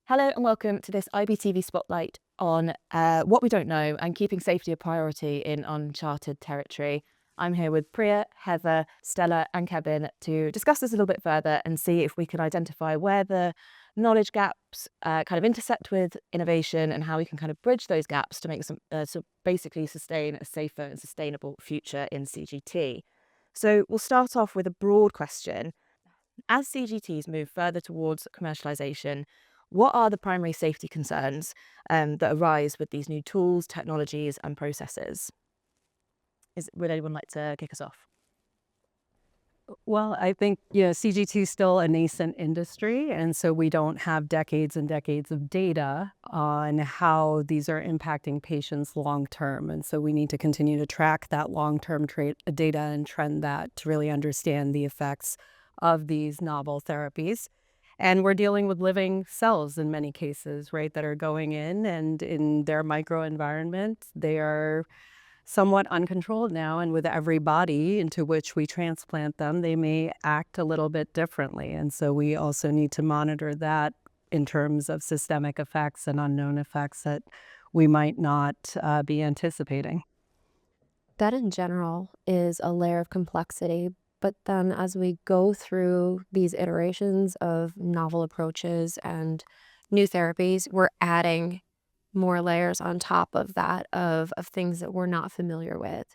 Hello and welcome to this IBTV spotlight on what we don't know and keeping safety a priority in uncharted territory. I'm here with Priya, Heather, Stella and Kevin to discuss this a little bit further and see if we can identify where the knowledge gaps kind of intersect with innovation and how we can kind of bridge those gaps to make basically sustain a safer and sustainable future in CGT. So we'll start off with a broad question. As CGTs move further towards commercialization, what are the primary safety concerns that arise with these new tools, technologies, and processes? Would anyone like to kick us off? Well, I think, CGT is still a nascent industry, and so we don't have decades and decades of data on how these are impacting patients long term. And so we need to continue to track that long-term data and trend that to really understand the effects of these novel therapies. And we're dealing with living cells in many cases, right, that are going in and in their microenvironment, they are somewhat uncontrolled now, and with every body into which we transplant them, they may act a little bit differently. And so we also need to monitor that in terms of systemic effects and unknown effects that we might not be anticipating. That in general is a layer of complexity. But then as we go through these iterations of novel approaches and new therapies, we're adding more layers on top of that of things that we're not familiar with.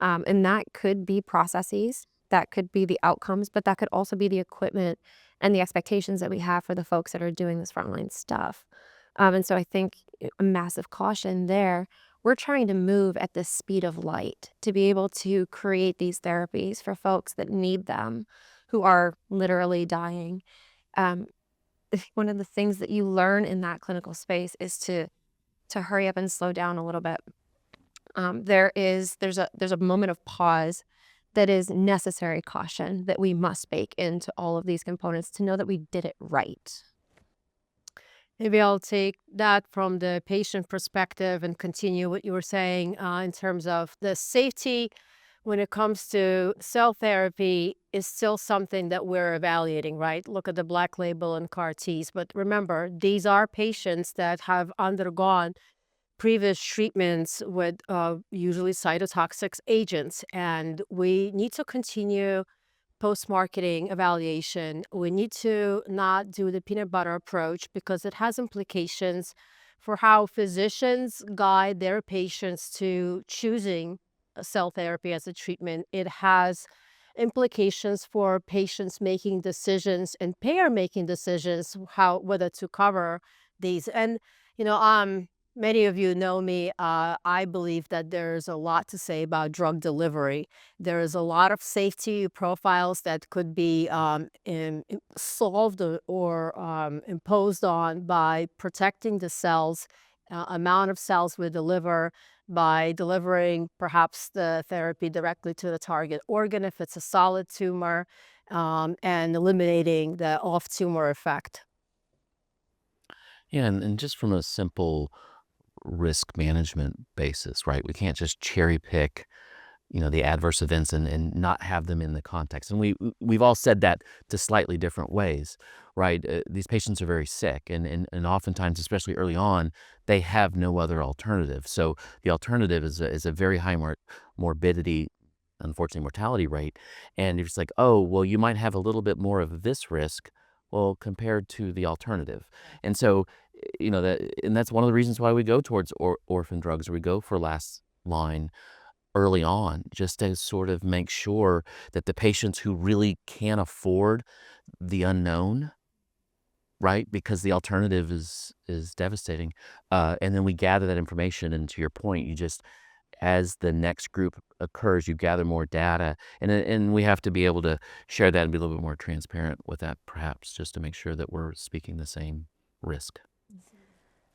And that could be processes, that could be the outcomes, but that could also be the equipment and the expectations that we have for the folks that are doing this frontline stuff. And so I think a massive caution there. We're trying to move at the speed of light to be able to create these therapies for folks that need them, who are literally dying. Um, one of the things that you learn in that clinical space is to hurry up and slow down a little bit. There's a moment of pause that is necessary caution that we must bake into all of these components to know that we did it right. Maybe I'll take that from the patient perspective and continue what you were saying in terms of the safety when it comes to cell therapy is still something that we're evaluating, right? Look at the black label and CAR Ts. But remember, these are patients that have undergone previous treatments with usually cytotoxic agents, and we need to continue post-marketing evaluation. We need to not do the peanut butter approach because it has implications for how physicians guide their patients to choosing cell therapy as a treatment. It has implications for patients making decisions and payer making decisions whether to cover these. And you know, many of you know me. I believe that there's a lot to say about drug delivery. There is a lot of safety profiles that could be solved or imposed on by protecting the cells, amount of cells we deliver, by delivering perhaps the therapy directly to the target organ if it's a solid tumor, and eliminating the off-tumor effect. Yeah, and just from a simple risk management basis, right? We can't just cherry pick, the adverse events and not have them in the context. And we've all said that to slightly different ways, right? These patients are very sick, and oftentimes, especially early on, they have no other alternative. So the alternative is a very high morbidity, unfortunately, mortality rate. And it's like, oh, well, you might have a little bit more of this risk, well, compared to the alternative. And so, that's one of the reasons why we go towards orphan drugs, or we go for last line early on, just to sort of make sure that the patients who really can't afford the unknown, right? Because the alternative is devastating. And then we gather that information, and to your point, as the next group occurs, you gather more data, and we have to be able to share that and be a little bit more transparent with that, perhaps, just to make sure that we're speaking the same risk.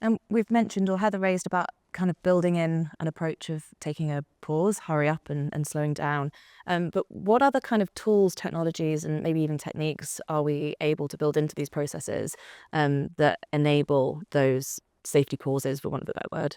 And we've mentioned, or Heather raised, about kind of building in an approach of taking a pause, hurry up and slowing down. But what other kind of tools, technologies, and maybe even techniques are we able to build into these processes that enable those safety pauses, for want of a better word?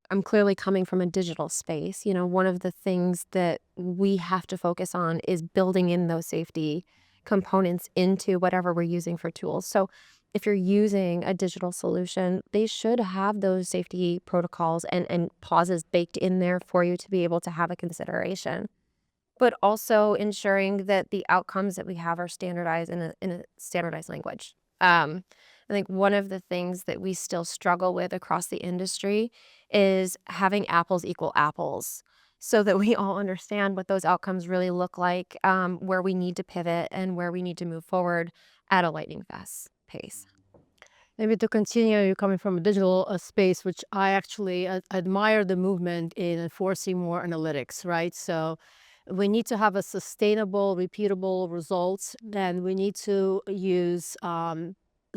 I'm clearly coming from a digital space. One of the things that we have to focus on is building in those safety components into whatever we're using for tools. So if you're using a digital solution, they should have those safety protocols and pauses baked in there for you to be able to have a consideration. But also ensuring that the outcomes that we have are standardized in a standardized language. I think one of the things that we still struggle with across the industry is having apples equal apples, so that we all understand what those outcomes really look like, where we need to pivot and where we need to move forward at a lightning fast pace. Maybe to continue, you're coming from a digital space, which I actually admire the movement in enforcing more analytics, right? So we need to have a sustainable, repeatable results. Then we need to use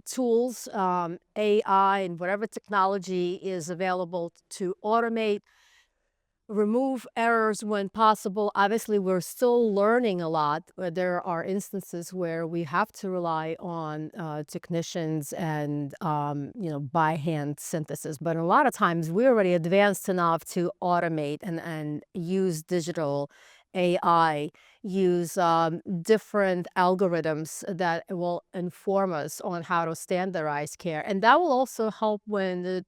tools, AI, and whatever technology is available to automate, remove errors when possible. Obviously, we're still learning a lot. There are instances where we have to rely on technicians and by hand synthesis. But a lot of times, we're already advanced enough to automate and use digital AI, use different algorithms that will inform us on how to standardize care, and that will also help when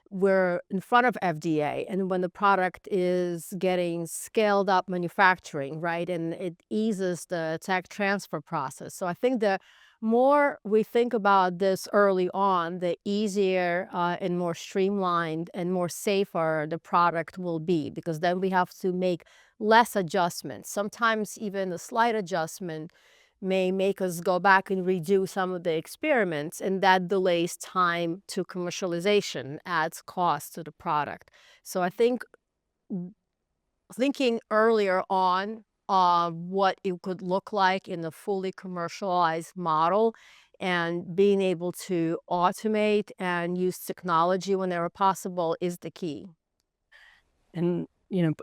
we're in front of FDA and when the product is getting scaled up manufacturing, right? And it eases the tech transfer process. So I think the more we think about this early on, the easier and more streamlined and more safer the product will be, because then we have to make less adjustments. Sometimes even a slight adjustment may make us go back and redo some of the experiments, and that delays time to commercialization, adds cost to the product. So I think thinking earlier on what it could look like in a fully commercialized model and being able to automate and use technology whenever possible is the key. And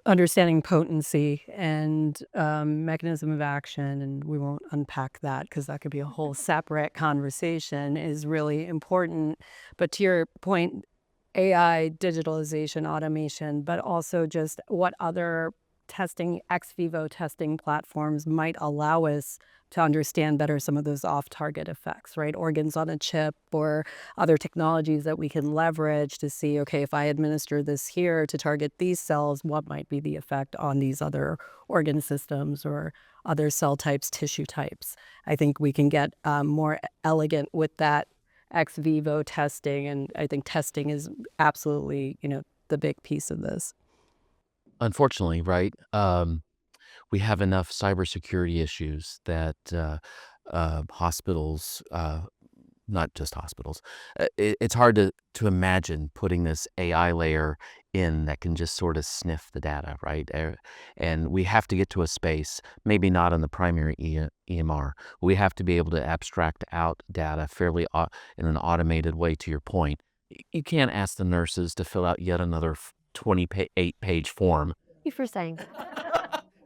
understanding potency and mechanism of action, and we won't unpack that because that could be a whole separate conversation, is really important. But to your point, AI, digitalization, automation, but also just what other testing, ex vivo testing platforms might allow us to understand better some of those off-target effects, right? Organs on a chip or other technologies that we can leverage to see, okay, if I administer this here to target these cells, what might be the effect on these other organ systems or other cell types, tissue types? I think we can get more elegant with that ex vivo testing, and I think testing is absolutely, the big piece of this. Unfortunately, right? We have enough cybersecurity issues that hospitals, not just hospitals, it's hard to imagine putting this AI layer in that can just sort of sniff the data, right? And we have to get to a space, maybe not on the primary EMR. We have to be able to abstract out data fairly in an automated way, to your point. You can't ask the nurses to fill out yet another 28-page form. Thank you for saying.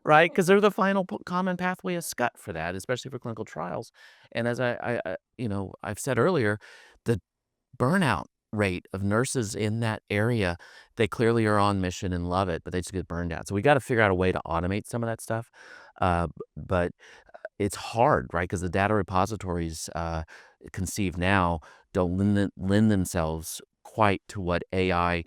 Right, because they're the final common pathway of SCUT for that, especially for clinical trials. And as I've said earlier, the burnout rate of nurses in that area, they clearly are on mission and love it, but they just get burned out. So we got to figure out a way to automate some of that stuff. But it's hard, right? Because the data repositories conceived now don't lend themselves quite to what AI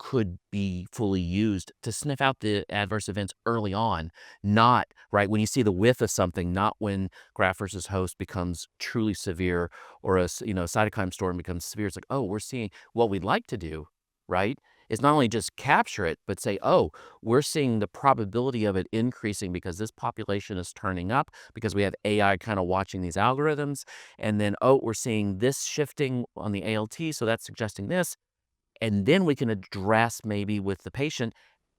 could be fully used to sniff out the adverse events early on, not right when you see the whiff of something, not when graft versus host becomes truly severe or a cytokine storm becomes severe. It's like, oh, we're seeing what we'd like to do, right? Is not only just capture it, but say, oh, we're seeing the probability of it increasing because this population is turning up because we have AI kind of watching these algorithms. And then, oh, we're seeing this shifting on the ALT, so that's suggesting this. And then we can address maybe with the patient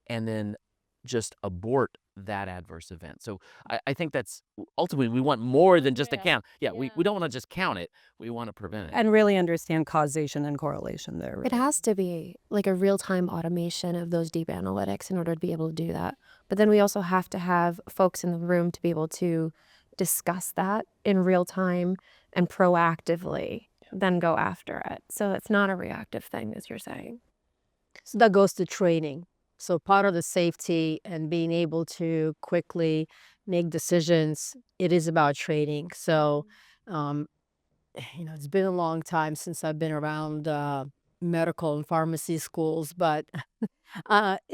and then just abort that adverse event. So I think that's ultimately we want more than just a count. Yeah, we don't want to just count it. We want to prevent it. And really understand causation and correlation there. Right? It has to be like a real-time automation of those deep analytics in order to be able to do that. But then we also have to have folks in the room to be able to discuss that in real time and proactively then go after it. So it's not a reactive thing, as you're saying. So that goes to training. So part of the safety and being able to quickly make decisions, it is about training. So it's been a long time since I've been around medical and pharmacy schools, but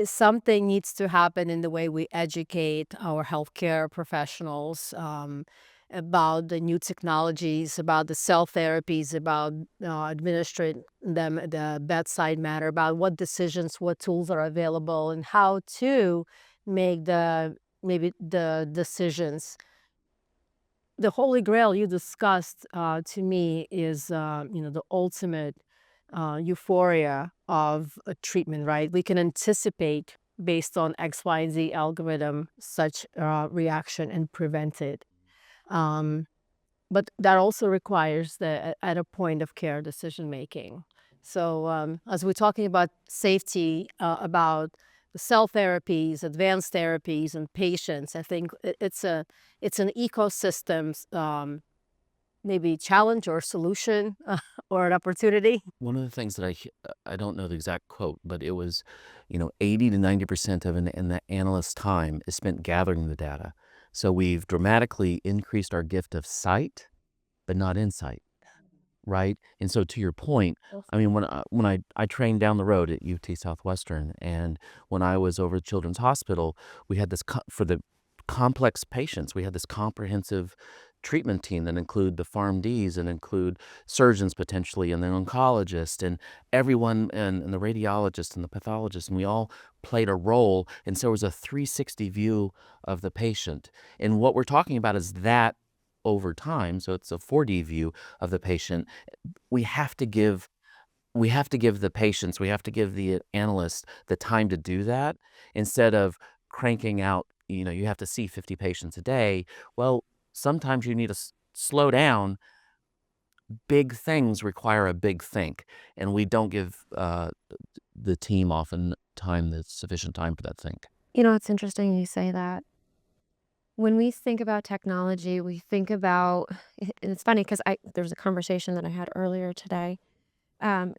something needs to happen in the way we educate our healthcare professionals about the new technologies, about the cell therapies, about administering them at the bedside matter, about what decisions, what tools are available, and how to make maybe the decisions. The holy grail you discussed to me is the ultimate euphoria of a treatment, right? We can anticipate based on X, Y, and Z algorithm such reaction and prevent it. Um, but that also requires the at a point of care decision making. So as we're talking about safety, about the cell therapies, advanced therapies, and patients, I think it's an ecosystem, maybe challenge or solution or an opportunity. One of the things that I don't know the exact quote, but it was, 80 to 90% of the analyst's time is spent gathering the data. So we've dramatically increased our gift of sight, but not insight, right? And so to your point, I mean, when I trained down the road at UT Southwestern, and when I was over at Children's Hospital, we had this for the complex patients, we had this comprehensive treatment team that include the PharmDs and include surgeons potentially, and the oncologist and everyone, and the radiologist and the pathologist, and we all played a role. And so it was a 360 view of the patient. And what we're talking about is that over time, so it's a 4D view of the patient. We have to give the patients, we have to give the analysts the time to do that, instead of cranking out, you have to see 50 patients a day. Well, sometimes you need to slow down. Big things require a big think, and we don't give the team often sufficient time for that think. It's interesting you say that. When we think about technology, we think about, and it's funny because there was a conversation that I had earlier today.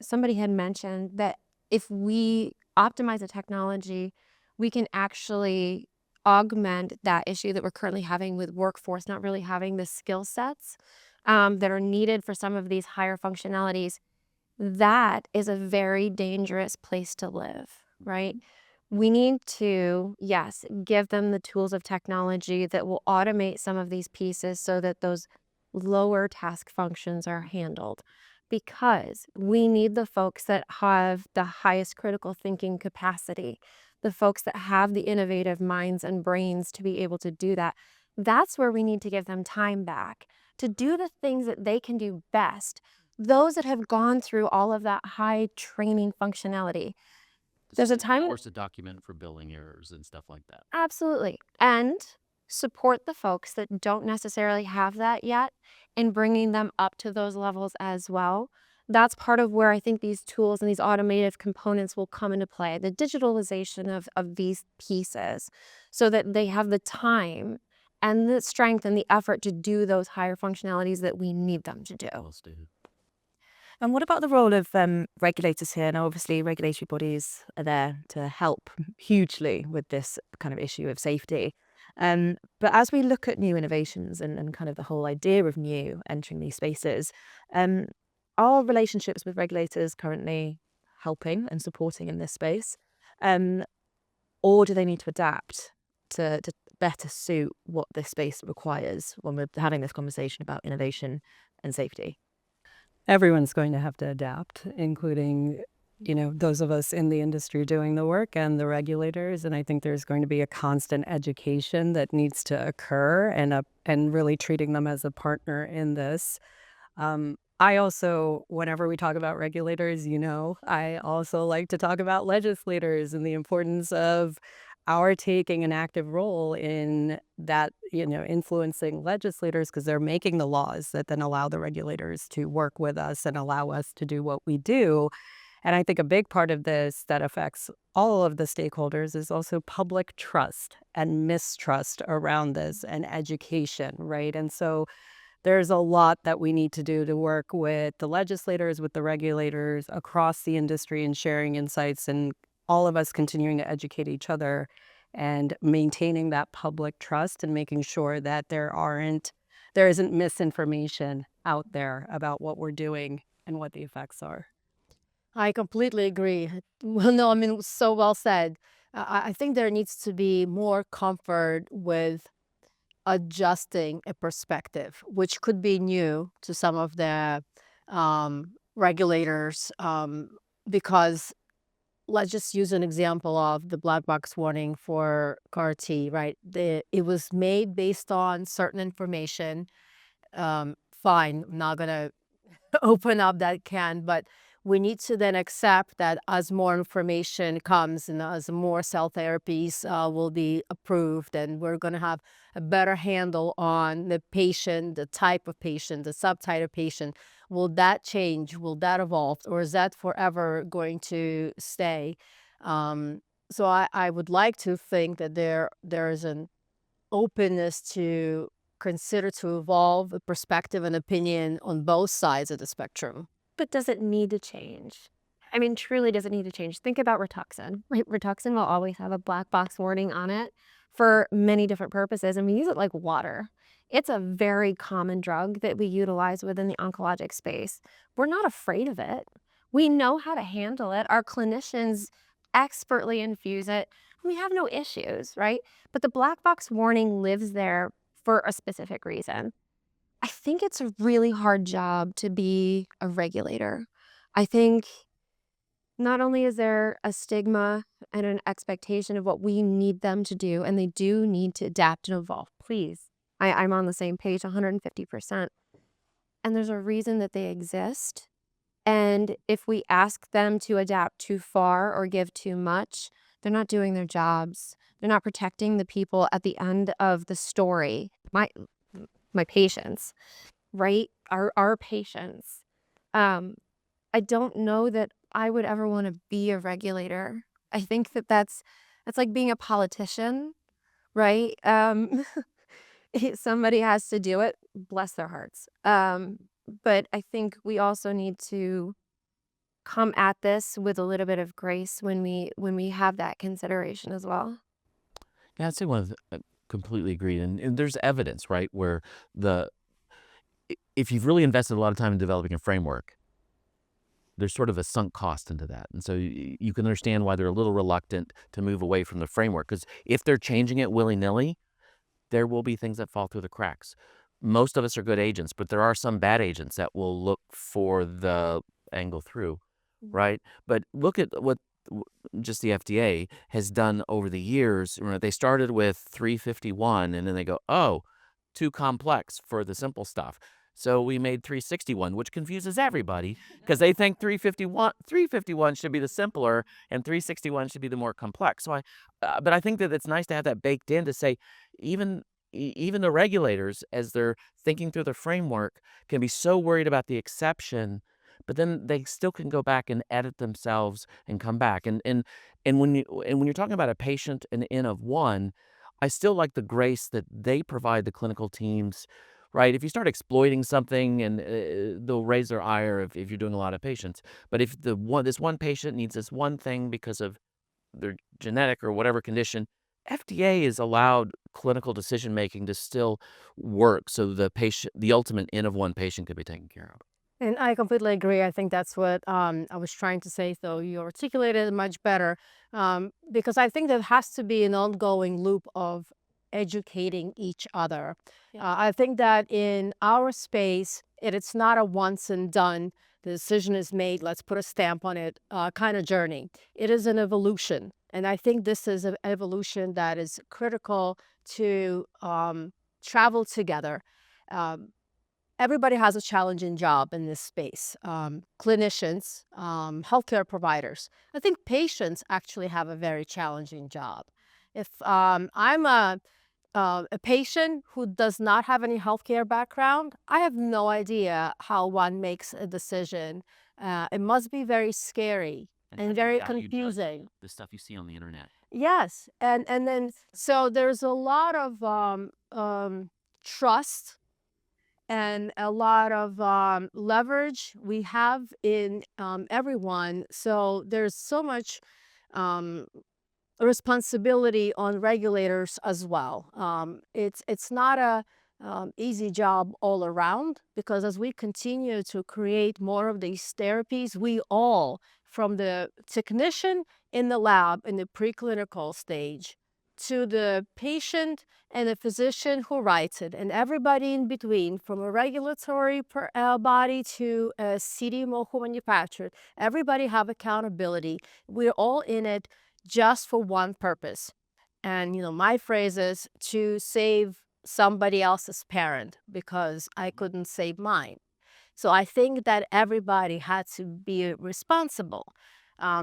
Somebody had mentioned that if we optimize the technology, we can actually augment that issue that we're currently having with workforce not really having the skill sets that are needed for some of these higher functionalities. That is a very dangerous place to live, right? We need to, yes, give them the tools of technology that will automate some of these pieces so that those lower task functions are handled. Because we need the folks that have the highest critical thinking capacity, the folks that have the innovative minds and brains to be able to do that. That's where we need to give them time back to do the things that they can do best. Those that have gone through all of that high training functionality. There's a time. Of course, a document for billing errors and stuff like that. Absolutely. And support the folks that don't necessarily have that yet and bringing them up to those levels as well. That's part of where I think these tools and these automated components will come into play, the digitalization of these pieces, so that they have the time and the strength and the effort to do those higher functionalities that we need them to do. Well stated. And what about the role of regulators here? Now, obviously, regulatory bodies are there to help hugely with this kind of issue of safety. But as we look at new innovations and kind of the whole idea of new entering these spaces, are relationships with regulators currently helping and supporting in this space? Or do they need to adapt to better suit what this space requires when we're having this conversation about innovation and safety? Everyone's going to have to adapt, including, those of us in the industry doing the work and the regulators. And I think there's going to be a constant education that needs to occur, and really treating them as a partner in this. I also, whenever we talk about regulators, I also like to talk about legislators and the importance of our taking an active role in that, influencing legislators, because they're making the laws that then allow the regulators to work with us and allow us to do what we do. And I think a big part of this that affects all of the stakeholders is also public trust and mistrust around this, and education, right? And so there's a lot that we need to do to work with the legislators, with the regulators across the industry, and sharing insights, and all of us continuing to educate each other and maintaining that public trust, and making sure that there isn't misinformation out there about what we're doing and what the effects are. I completely agree. Well, no, I mean, so well said. I think there needs to be more comfort with adjusting a perspective, which could be new to some of the regulators, because let's just use an example of the black box warning for CAR-T, right? It was made based on certain information. Fine, I'm not going to open up that can, but we need to then accept that as more information comes and as more cell therapies will be approved, and we're going to have a better handle on the patient, the type of patient, the subtype of patient. Will that change? Will that evolve? Or is that forever going to stay? So I would like to think that there is an openness to consider to evolve a perspective and opinion on both sides of the spectrum. But does it need to change? I mean, truly, does it need to change? Think about Rituxan. Right? Rituxan will always have a black box warning on it for many different purposes, and we use it like water. It's a very common drug that we utilize within the oncologic space. We're not afraid of it. We know how to handle it. Our clinicians expertly infuse it. We have no issues, right? But the black box warning lives there for a specific reason. I think it's a really hard job to be a regulator. I think not only is there a stigma and an expectation of what we need them to do, and they do need to adapt and evolve, please. I'm on the same page 150%. And there's a reason that they exist. And if we ask them to adapt too far or give too much, they're not doing their jobs. They're not protecting the people at the end of the story. My patients, right? Our patients. I don't know that I would ever want to be a regulator. I think that that's like being a politician, right? Somebody has to do it. Bless their hearts. But I think we also need to come at this with a little bit of grace when we have that consideration as well. Yeah, I'd say completely agreed. And there's evidence, right, where if you've really invested a lot of time in developing a framework, there's sort of a sunk cost into that. And so you can understand why they're a little reluctant to move away from the framework, because if they're changing it willy-nilly, there will be things that fall through the cracks. Most of us are good agents, but there are some bad agents that will look for the angle through, right? But look at what just the FDA has done over the years. They started with 351, and then they go, oh, too complex for the simple stuff. So we made 361, which confuses everybody because they think 351 should be the simpler and 361 should be the more complex. So but I think that it's nice to have that baked in to say even the regulators, as they're thinking through the framework, can be so worried about the exception, but then they still can go back and edit themselves and come back. And when you're talking about a patient, an N of 1, I still like the grace that they provide the clinical teams. Right, if you start exploiting something, and they'll raise their ire if you're doing a lot of patients. But if this one patient needs this one thing because of their genetic or whatever condition, FDA is allowed clinical decision making to still work, so the ultimate N of 1 patient could be taken care of. And I completely agree. I think that's what I was trying to say, so you articulated it much better, because I think there has to be an ongoing loop of educating each other. I think that in our space, it's not a once and done, the decision is made, let's put a stamp on it kind of journey. It is an evolution. And I think this is an evolution that is critical to travel together. Everybody has a challenging job in this space. Clinicians, healthcare providers. I think patients actually have a very challenging job. If I'm a patient who does not have any healthcare background, I have no idea how one makes a decision. It must be very scary and very confusing. The stuff you see on the internet. Yes, and then so there's a lot of trust and a lot of leverage we have in everyone. So there's so much responsibility on regulators as well. It's not a easy job all around, because as we continue to create more of these therapies, we all, from the technician in the lab in the preclinical stage to the patient and the physician who writes it, and everybody in between, from a regulatory body to a CDMO who manufactured, everybody have accountability. We're all in it just for one purpose. And, my phrase is to save somebody else's parent because I couldn't save mine. So I think that everybody had to be responsible.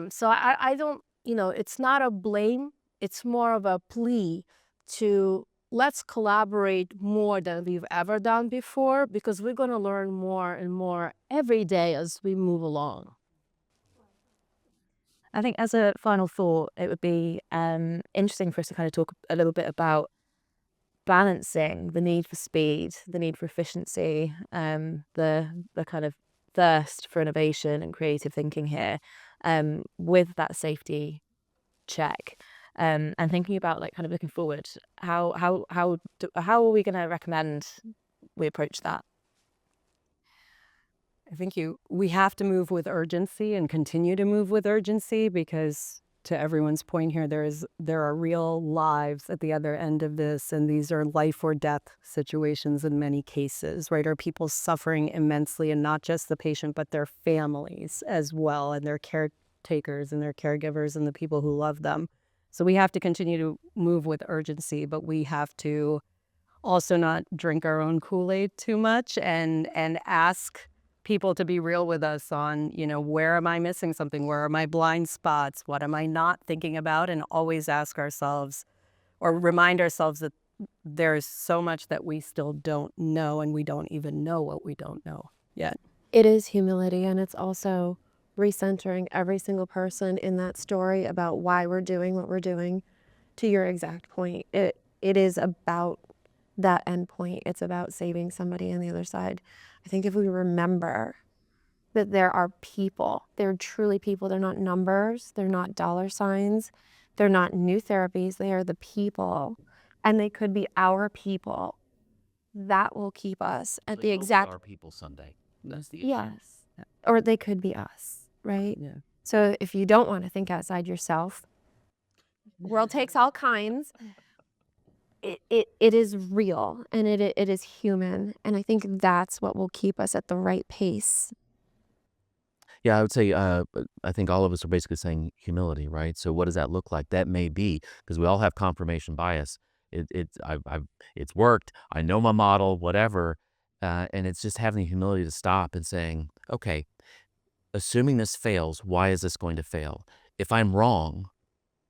So I don't, it's not a blame, it's more of a plea to let's collaborate more than we've ever done before, because we're going to learn more and more every day as we move along. I think as a final thought, it would be interesting for us to kind of talk a little bit about balancing the need for speed, the need for efficiency, the kind of thirst for innovation and creative thinking here, with that safety check, and thinking about like kind of looking forward. How are we going to recommend we approach that? I think we have to move with urgency and continue to move with urgency, because to everyone's point here, there are real lives at the other end of this, and these are life or death situations in many cases, right? Are people suffering immensely, and not just the patient, but their families as well, and their caretakers and their caregivers and the people who love them. So we have to continue to move with urgency, but we have to also not drink our own Kool-Aid too much, and ask people to be real with us on, where am I missing something? Where are my blind spots? What am I not thinking about? And always ask ourselves, or remind ourselves, that there's so much that we still don't know, and we don't even know what we don't know yet. It is humility, and it's also recentering every single person in that story about why we're doing what we're doing. To your exact point, it is about that end point. It's about saving somebody on the other side. I think if we remember that there are people, they're truly people, they're not numbers, they're not dollar signs, they're not new therapies, they are the people, and they could be our people. That will keep us at the exact... Our people someday. That's the issue. Yes. Or they could be us, right? Yeah. So if you don't want to think outside yourself, world takes all kinds. It is real, and it is human, and I think that's what will keep us at the right pace. Yeah, I would say, I think all of us are basically saying humility, right? So what does that look like? That may be, because we all have confirmation bias. It's worked. I know my model, whatever. And it's just having the humility to stop and saying, okay, assuming this fails, why is this going to fail? If I'm wrong,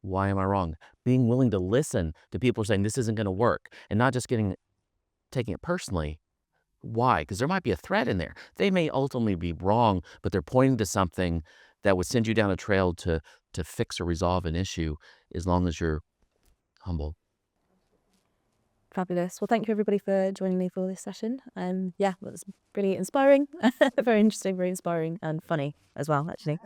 why am I wrong? Being willing to listen to people saying this isn't going to work, and not just taking it personally. Why? Because there might be a threat in there. They may ultimately be wrong, but they're pointing to something that would send you down a trail to fix or resolve an issue, as long as you're humble. Fabulous. Well, thank you everybody for joining me for this session. Yeah, it was pretty inspiring, very interesting, very inspiring, and funny as well, actually.